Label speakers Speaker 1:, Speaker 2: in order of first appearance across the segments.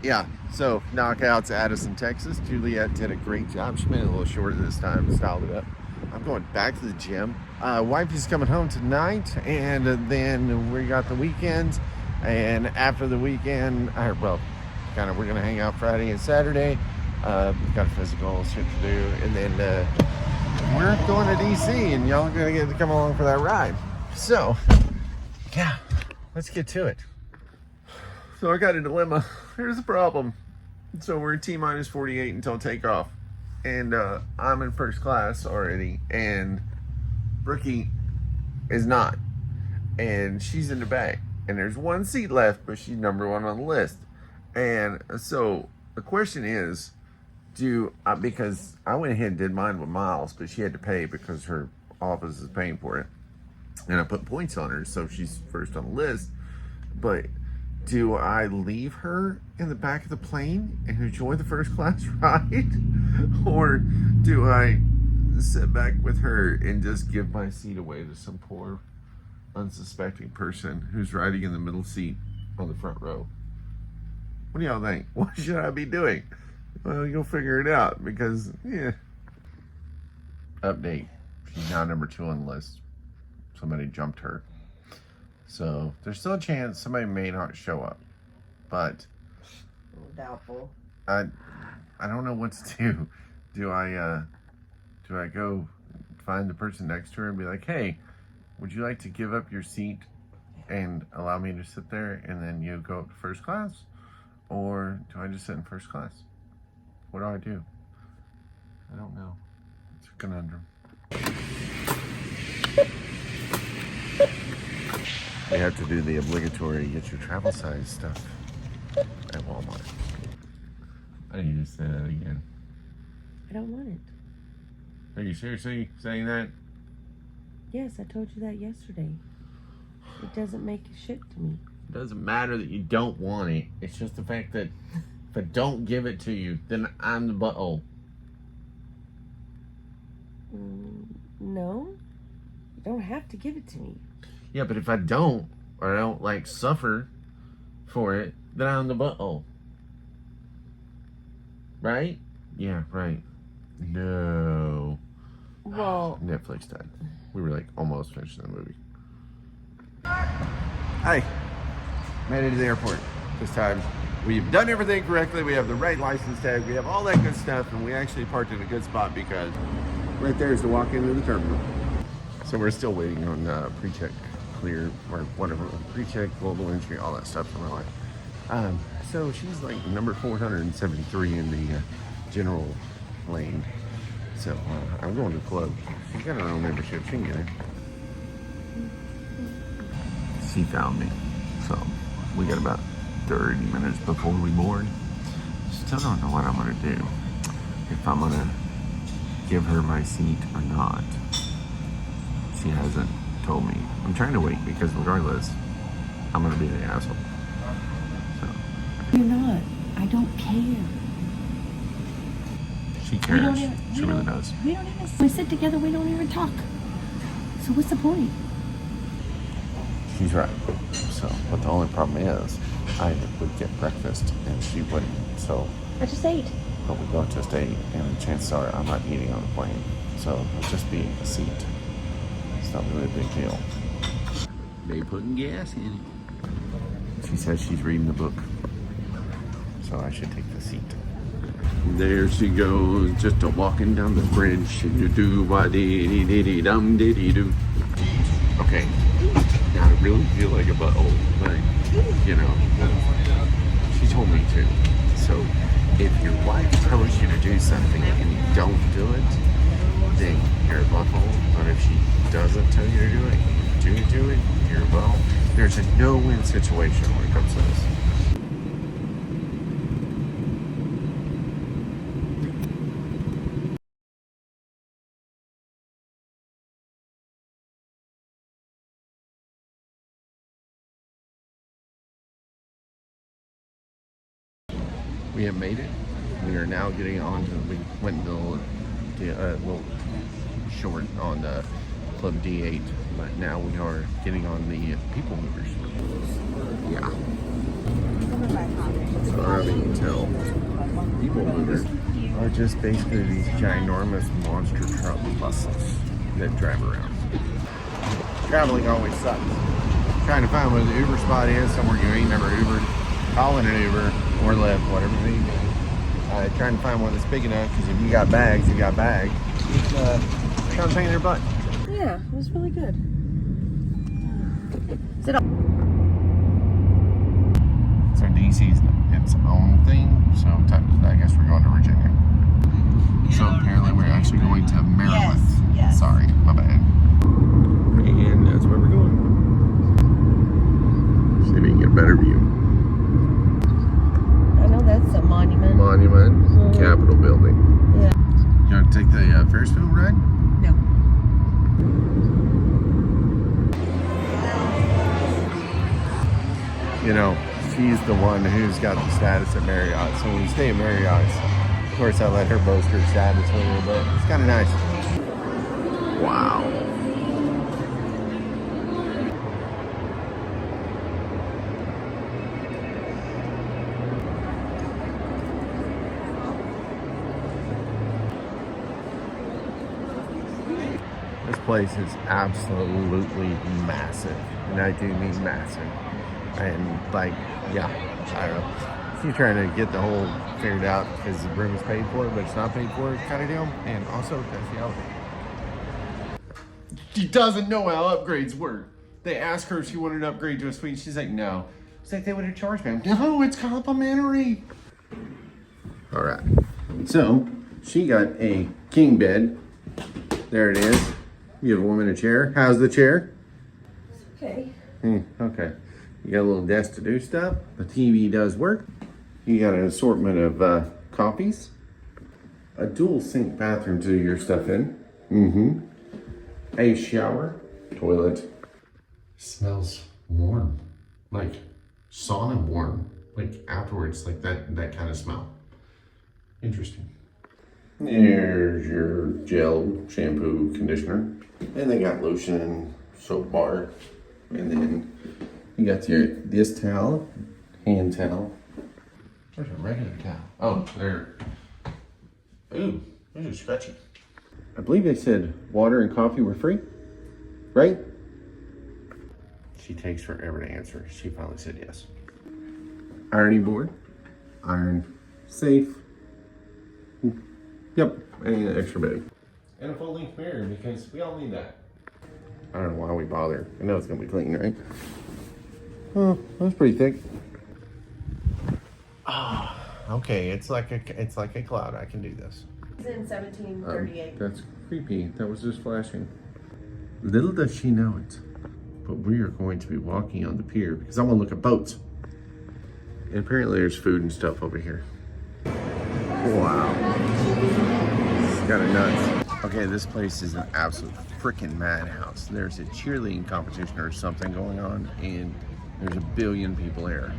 Speaker 1: Yeah, so knockouts, Addison, Texas. Juliet did a great job. She made it a little shorter this time, styled it up. I'm going back to the gym. Wifey's coming home tonight, and then we got the weekend. And after the weekend, we're going to hang out Friday and Saturday. Got a physical shit to do. And then we're going to DC, and y'all are going to get to come along for that ride. So, yeah, let's get to it. So I got a dilemma. Here's the problem. So we're T-minus 48 until takeoff. And I'm in first class already. And Brookie is not. And she's in the back. And there's one seat left, but she's number one on the list. And so the question is, because I went ahead and did mine with Miles, but she had to pay because her office is paying for it. And I put points on her, so she's first on the list. But do I leave her in the back of the plane and enjoy the first class ride? Or do I sit back with her and just give my seat away to some poor, unsuspecting person who's riding in the middle seat on the front row? What do y'all think? What should I be doing? Well, you'll figure it out because, yeah. Update. She's now number 2 on the list. Somebody jumped her. So there's still a chance somebody may not show up, but
Speaker 2: doubtful.
Speaker 1: I don't know what to do. Do I go find the person next to her and be like, hey, would you like to give up your seat and allow me to sit there and then you go up to first class? Or do I just sit in first class? What do I do? I don't know. It's a conundrum. You have to do the obligatory get your travel size stuff at Walmart. I need to say that again.
Speaker 2: I don't want it.
Speaker 1: Are you seriously saying that?
Speaker 2: Yes, I told you that yesterday. It doesn't make shit to me.
Speaker 1: It doesn't matter that you don't want it. It's just the fact that if I don't give it to you, then I'm the butthole.
Speaker 2: No. You don't have to give it to me.
Speaker 1: Yeah, but if I don't, or I don't, like, suffer for it, then I'm the butthole. Right? Yeah, right. No.
Speaker 2: Well...
Speaker 1: Netflix died. We were, like, almost finished the movie. Hi. Made it to the airport this time. We've done everything correctly. We have the right license tag. We have all that good stuff, and we actually parked in a good spot because right there is the walk into the terminal. So we're still waiting on pre-check, clear, or whatever, pre-check, global entry, all that stuff from my wife. So she's like number 473 in the general lane. So I'm going to the club. She's got her own membership. She can get it. She found me. So we got about 30 minutes before we board. Still don't know what I'm going to do. If I'm going to give her my seat or not. She hasn't told me. I'm trying to wait because regardless, I'm going to be the asshole. So.
Speaker 3: You're not. I don't care.
Speaker 1: She cares. She really does.
Speaker 3: We don't even, we sit together, we don't even talk. So what's the point?
Speaker 1: She's right. So, but the only problem is, I would get breakfast and she wouldn't. So.
Speaker 3: I just ate.
Speaker 1: But we both just ate, and chances are I'm not eating on the plane. So it'll just be a seat. It's not really a big deal. They putting gas in it. She says she's reading the book. So I should take the seat. There she goes, just a walking down the bridge. Do-do-wah-dee-dee-dee-dum dee-dee-doo. Okay, now I really feel like a butthole, but you know, she told me to. So if your wife tells you to do something and you don't do it, then you're a butthole. But if she doesn't tell you to do it, and you do it, you're a butthole. There's a no-win situation when it comes to this. We have made it. We are now getting on to, we went a little short on Club D8, but now we are getting on the people movers. Yeah. Sorry, just basically these ginormous monster truck buses that drive around. Traveling always sucks. Trying to find where the Uber spot is, somewhere you ain't never Ubered. Calling an Uber or Lyft, whatever you do. Trying to find one that's big enough, because if you got bags, you got bags. It's kind of pain in their butt.
Speaker 2: Yeah, it was really good. Is it all?
Speaker 1: So DC's its own thing. So I guess we're going to Virginia. So apparently we're actually going to Maryland.
Speaker 2: Yes.
Speaker 1: Sorry, my bad. And that's where we're going. See if we can get a better view.
Speaker 2: I know that's a monument.
Speaker 1: Monument, Capitol building.
Speaker 2: Yeah.
Speaker 1: You want to take the Ferris wheel ride?
Speaker 2: No.
Speaker 1: You know, she's the one who's got the status at Marriott. So when we stay at Marriott's, of course, I let her boast her status a little bit. It's kind of nice. Wow. This place is absolutely massive. And I do mean massive. And like, yeah, I don't know. If you're trying to get the whole figured out because the room is paid for, but it's not paid for kind of deal. And also, that's the elevator. She doesn't know how upgrades work. They asked her if she wanted to upgrade to a suite. She's like, no. It's like they would have charged me. No, it's complimentary. All right. So she got a king bed. There it is. You have a woman in a chair. How's the chair?
Speaker 2: Okay.
Speaker 1: Okay. You got a little desk to do stuff. The TV does work. You got an assortment of coffees. A dual sink bathroom to do your stuff in. A shower. Toilet. Smells warm. Like sauna warm. Like afterwards, like that kind of smell. Interesting. Here's your gel, shampoo, conditioner. And they got lotion, soap bar. And then you got this towel, hand towel. Where's a regular towel? Oh, there. Ooh, those are stretchy. I believe they said water and coffee were free, right? She takes forever to answer. She finally said yes. Ironing board, iron safe. Yep, and an extra bed. And a full-length mirror, because we all need that. I don't know why we bother. I know it's gonna be clean, right? Oh, that's pretty thick. Ah, okay. It's like a cloud. I can do this.
Speaker 2: It's in 1738.
Speaker 1: That's creepy. That was just flashing. Little does she know it, but we are going to be walking on the pier because I want to look at boats. And apparently there's food and stuff over here. Wow. It's kind of nuts. Okay, this place is an absolute freaking madhouse. There's a cheerleading competition or something going on, and there's a billion people here.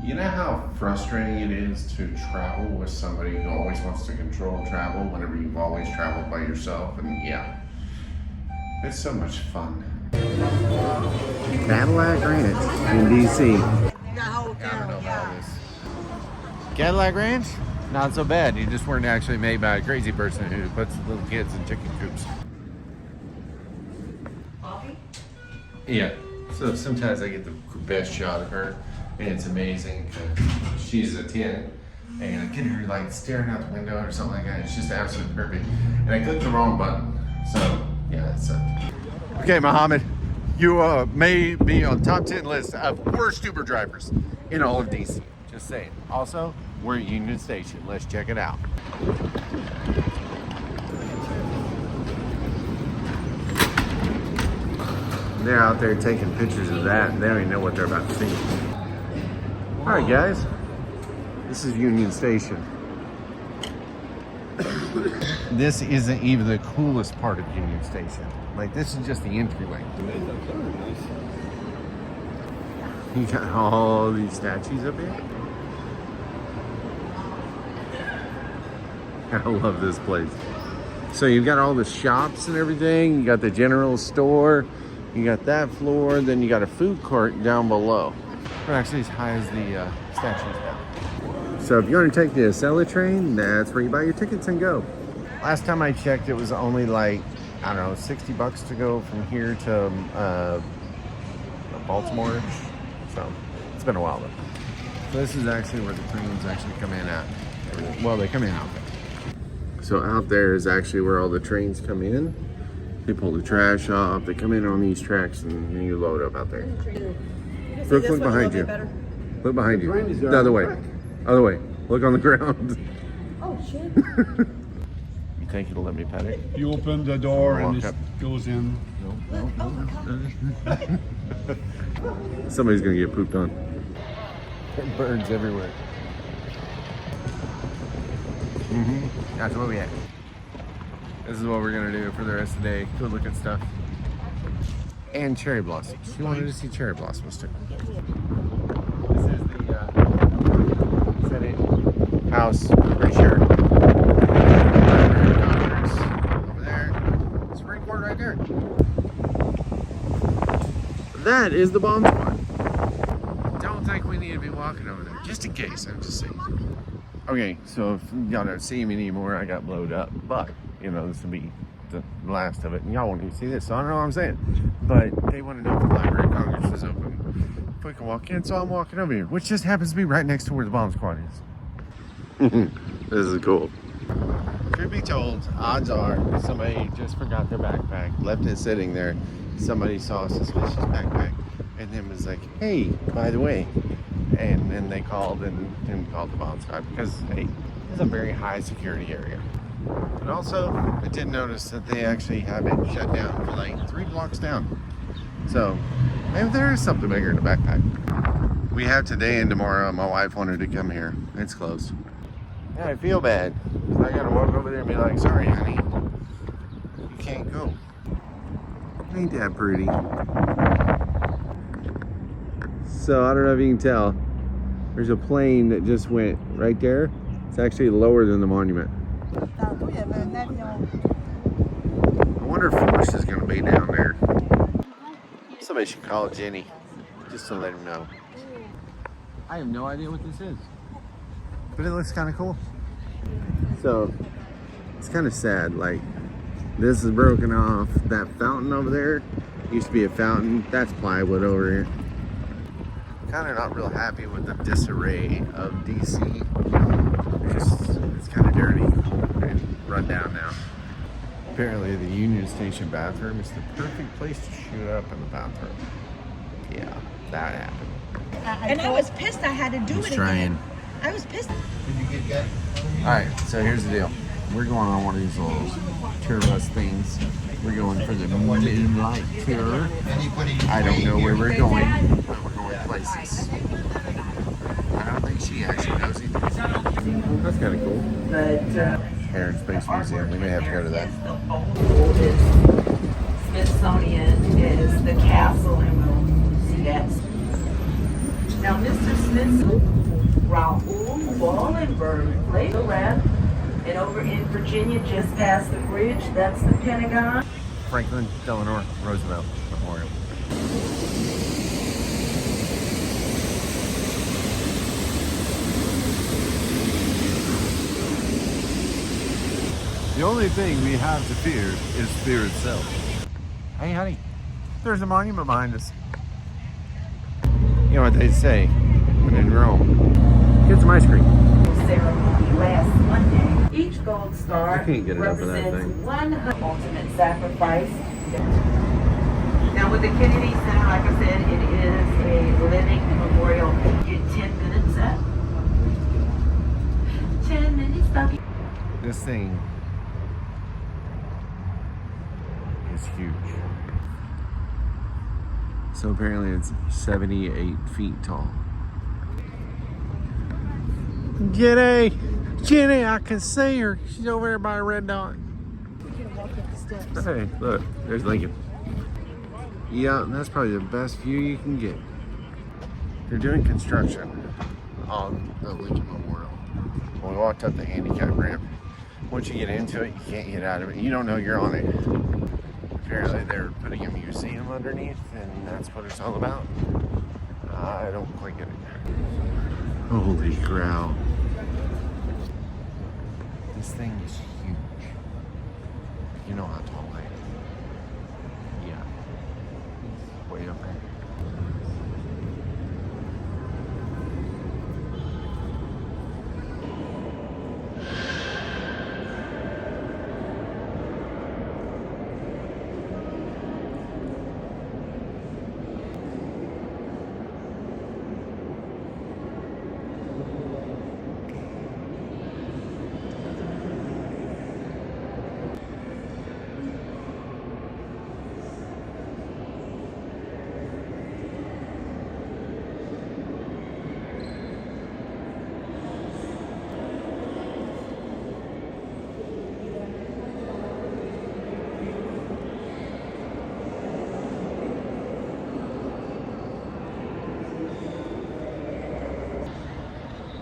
Speaker 1: You know how frustrating it is to travel with somebody who always wants to control travel whenever you've always traveled by yourself? And yeah, it's so much fun. Cadillac Ranch in DC. I don't know about this. Cadillac Ranch? Not so bad. You just weren't actually made by a crazy person who puts little kids in chicken coops.
Speaker 2: Coffee?
Speaker 1: Yeah. So sometimes I get the best shot of her, and it's amazing. She's a 10, and I get her like staring out the window or something like that. It's just absolutely perfect. And I clicked the wrong button. So yeah, it's okay, Mohammed. You may be on top 10 list of worst Uber drivers in all of DC. Just saying. Also, we're at Union Station. Let's check it out. They're out there taking pictures of that, and they don't even know what they're about to see. All right, guys. This is Union Station. This isn't even the coolest part of Union Station. Like, this is just the entryway. You got all these statues up here. I love this place. So you've got all the shops and everything. You got the general store. You got that floor. Then you got a food court down below. We're actually as high as the statues now. So if you want to take the Acela train, that's where you buy your tickets and go. Last time I checked, it was only like, I don't know, $60 to go from here to Baltimore. So it's been a while though. So this is actually where the trains actually come in at. Well, they come in out there. So out there is actually where all the trains come in. They pull the trash off. They come in on these tracks and then you load up out there. Look behind you. Look behind you. The other way. Other way. Look on the ground.
Speaker 2: Oh, shit.
Speaker 1: You think it'll let me pet it?
Speaker 4: You open the door and it
Speaker 1: up.
Speaker 4: goes in.
Speaker 1: No. Somebody's gonna get pooped on. There are birds everywhere. That's where we at. This is what we're gonna do for the rest of the day. Go look at stuff. And cherry blossoms. You wanted to see cherry blossoms too. This is the Senate House, pretty sure. Over there. Supreme Court right there. That is the bomb squad. Don't think we need to be walking over there. Just in case, I'm just saying. Okay, so if y'all don't see me anymore, I got blowed up. But, you know, this will be the last of it. And y'all won't even see this, so I don't know what I'm saying. But they want to know if the Library of Congress is open. If we can walk in, so I'm walking over here. Which just happens to be right next to where the bomb squad is. This is cool. Truth be told, odds are somebody just forgot their backpack, left it sitting there. Somebody saw a suspicious backpack and then was like, hey, by the way. And then they called and called the bomb squad because, hey, it's a very high security area. And also, I did notice that they actually have it shut down for like 3 blocks down. So, maybe there is something bigger in the backpack. We have today and tomorrow. My wife wanted to come here. It's closed. Yeah, I feel bad. I gotta walk over there and be like, sorry, honey. You can't go. Ain't that pretty? So, I don't know if you can tell. There's a plane that just went right there. It's actually lower than the monument. I wonder if Forrest is going to be down there. Somebody should call Jenny just to let him know. I have no idea what this is, but it looks kind of cool. So it's kind of sad. Like, this is broken off. That fountain over there used to be a fountain. That's plywood over here. Kind of not real happy with the disarray of DC. It's kind of dirty and run down now. Apparently the Union Station bathroom is the perfect place to shoot up in the bathroom. Yeah, that happened.
Speaker 3: And I was pissed I had to do it
Speaker 1: trying.
Speaker 3: again. I was pissed.
Speaker 1: Alright, so here's the deal. We're going on one of these little tour bus things. We're going for the Moonlight Tour. I don't know where we're going, but we're going places. I don't think she actually knows either. That's kind of cool. Air and Space Museum. We may have to go to that.
Speaker 5: Oldest Smithsonian is the castle, and we'll see that. Now, Mr. Smithson, Raoul Wallenberg played around, and over in Virginia, just past the bridge, that's the Pentagon.
Speaker 1: Franklin Delano Roosevelt Memorial. The only thing we have to fear is fear itself. Hey, honey, there's a monument behind us. You know what they say when in Rome? Get some ice cream.
Speaker 5: Ceremony last Monday. Each gold star
Speaker 1: I can't get it up in that
Speaker 5: represents
Speaker 1: thing.
Speaker 5: 100 ultimate sacrifice. Now, with the Kennedy Center, like I said, it is a living memorial. Get 10 minutes up. 10 minutes, Bobby.
Speaker 1: This thing is huge. So apparently it's 78 feet tall. Jenny! Jenny, I can see her. She's over there by a red dot. Hey, look, there's Lincoln. Yeah, that's probably the best view you can get. They're doing construction on the Lincoln Memorial. When we walked up the handicap ramp, once you get into it, you can't get out of it. You don't know you're on it. Apparently they're putting a museum underneath, and that's what it's all about. I don't quite get it. Holy cow. This thing is huge. You know how tall I am. Yeah. It's way up there.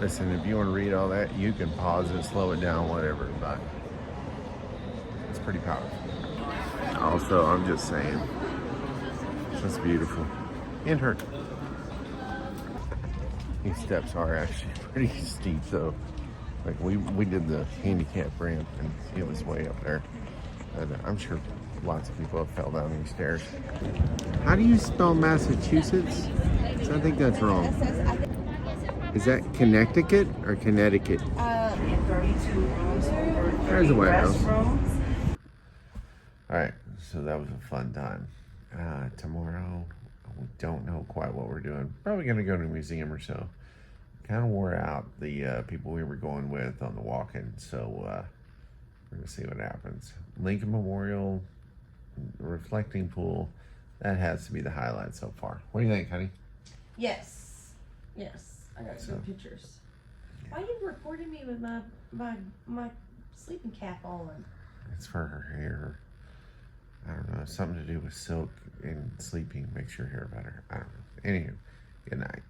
Speaker 1: Listen, if you want to read all that, you can pause it, slow it down, whatever, but it's pretty powerful. Also, I'm just saying, it's beautiful. And hurt. These steps are actually pretty steep, though. Like, we did the handicap ramp, and it was way up there. And I'm sure lots of people have fell down these stairs. How do you spell Massachusetts? 'Cause I think that's wrong. Is that Connecticut or Connecticut?
Speaker 5: 32 rooms over
Speaker 1: There's
Speaker 5: 30
Speaker 1: a warehouse.
Speaker 5: restrooms.
Speaker 1: All right, so that was a fun time. Tomorrow, we don't know quite what we're doing. Probably gonna go to a museum or so. Kind of wore out the people we were going with on the walk-in, so we're gonna see what happens. Lincoln Memorial, reflecting pool, that has to be the highlight so far. What do you think, honey?
Speaker 2: Yes. Yes. I got
Speaker 1: So-
Speaker 2: good pictures. Why are you recording me with my sleeping cap on?
Speaker 1: It's for her hair. I don't know, something to do with silk and sleeping makes your hair better. I don't know. Anywho, good night.